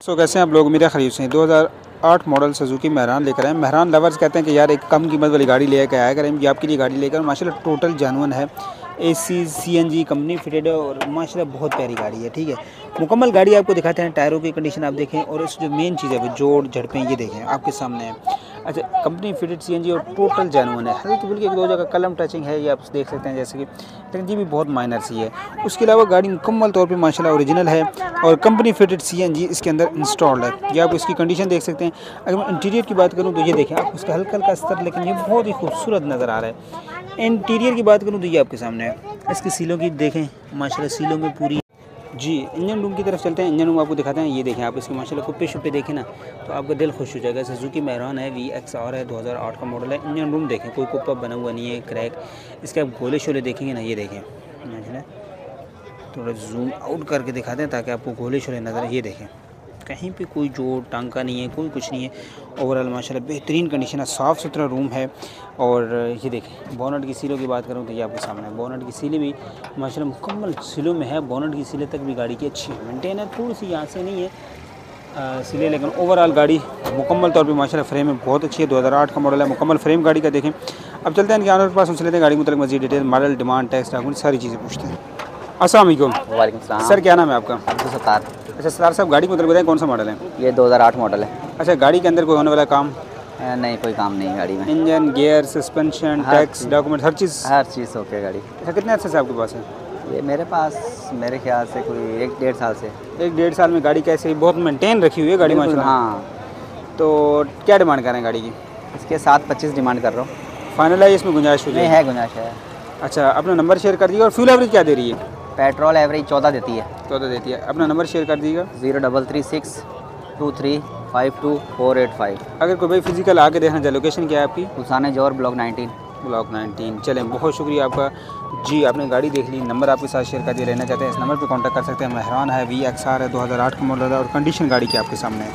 सो कैसे हैं आप लोग? उम्मीद है खरीद से 2008 मॉडल सुजुकी मेहरान लेकर आए। मेहरान लवर्स कहते हैं कि यार एक कम कीमत वाली गाड़ी लेकर आया करें। ये आपके लिए गाड़ी लेकर माशाल्लाह टोटल जेन्युइन है। एसी सीएनजी कंपनी फिटेड है और माशाल्लाह बहुत प्यारी गाड़ी है। ठीक है, मुकम्मल गाड़ी आपको दिखाते हैं। टायरों की कंडीशन आप देखें और इस जो मेन चीज़ है वो जोड़ झड़पें ये देखें आपके सामने है। अच्छा, कंपनी फिटेड सीएनजी और टोटल जेन्युइन है। हल्की फुल्की एक दो जगह कलम टचिंग है, ये आप देख सकते हैं जैसे कि, लेकिन ये भी बहुत माइनर सी है। उसके अलावा गाड़ी मुकम्मल तौर पे माशाल्लाह ओरिजिनल है और कंपनी फिटेड सीएनजी इसके अंदर इंस्टॉल्ड है। ये आप इसकी कंडीशन देख सकते हैं। अगर मैं इंटीरियर की बात करूँ तो ये देखें आप, उसका हल्का हल्का स्तर, लेकिन ये बहुत ही खूबसूरत नज़र आ रहा है। इंटीरियर की बात करूँ तो ये आपके सामने है। इसकी सीलों की देखें माशाल्लाह, सीलों में पूरी जी। इंजन रूम की तरफ चलते हैं, इंजन रूम आपको दिखाते हैं। ये देखें आप इसके माशाल्लाह कुप्पे शुप्पे देखें ना तो आपका दिल खुश हो जाएगा। सुजुकी मेहरान है, VXR है, 2008 का मॉडल है। इंजन रूम देखें, कोई कुप्पा बना हुआ नहीं है, क्रैक। इसके आप गोले शोले देखेंगे ना, ये देखें माशाल्लाह, थोड़ा जूम आउट करके दिखाते हैं ताकि आपको गोले शोले नज़र। ये देखें कहीं पे कोई जोड़ टांका नहीं है, कोई कुछ नहीं है। ओवरऑल माशाल्लाह बेहतरीन कंडीशन है, साफ़ सुथरा रूम है। और ये देखें बोनट की सीलों की बात करूँ तो ये आपके सामने है। बोनट की सीलें भी माशाल्लाह मुकम्मल सीलों में है। बोनट की सीलें तक भी गाड़ी की अच्छी मेंटेन है, थोड़ी सी यहाँ से नहीं है सीलें, लेकिन ओवरऑल गाड़ी मुकम्मल तौर पर माशाल्लाह फ्रेम में बहुत अच्छी है। 2008 का मॉडल है, मुकम्मल फ्रेम गाड़ी का देखें। अब चलते हैं इनके ऑनर के पास, उनसे लेते हैं गाड़ी के मतलब मज़ीद detail, model, demand, tax, document, सारी चीज़ें पूछते हैं। अस्सलाम वालेकुम। वालेकुम सलाम। सर क्या नाम है आपका? अब्दुल सत्तार। अच्छा सर साहब, गाड़ी को मतलब बताएं कौन सा मॉडल है? ये 2008 मॉडल है। अच्छा, गाड़ी के अंदर कोई होने वाला काम? नहीं, कोई काम नहीं गाड़ी में। Engine, gear, suspension, tax, document, हर चीज़ ओके गाड़ी। अच्छा, कितने अर्से से आपके पास है? ये मेरे पास मेरे ख्याल से कोई 1-1.5 साल से। 1-1.5 साल में गाड़ी कैसे बहुत मेंटेन रखी हुई है गाड़ी माशाल्लाह। हाँ। तो क्या डिमांड कर रहे हैं गाड़ी की? इसके 7.25 डिमांड कर रहा हूँ। फाइनल है, इसमें गुंजाइश हो नहीं है, गुंजाइश है। अच्छा, अपना नंबर शेयर कर दीजिए। और फ्यूल एवरेज क्या दे रही है? पेट्रोल एवरेज 14 देती है। 14 देती है। अपना नंबर शेयर कर दीजिएगा। 0336234885। अगर कोई भाई फिजिकल आके देखना चाहे, लोकेशन क्या है आपकी? हुसैन जोर ब्लॉक 19। ब्लॉक 19। चलें, बहुत शुक्रिया आपका जी। आपने गाड़ी देख ली, नंबर आपके साथ शेयर कर दिया। रहना चाहते हैं इस नंबर पे कांटेक्ट कर सकते हैं। मेहरान है, VXR है, 2008 का मॉडल है और कंडीशन गाड़ी की आपके सामने है।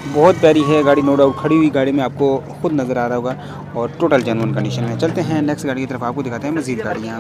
बहुत प्यारी है गाड़ी, नो डाउट। खड़ी हुई गाड़ी में आपको खुद नज़र आ रहा होगा और टोटल जेन्युइन कंडीशन में। चलते हैं नेक्स्ट गाड़ी की तरफ, आपको दिखाते हैं मज़ीद गाड़ियाँ।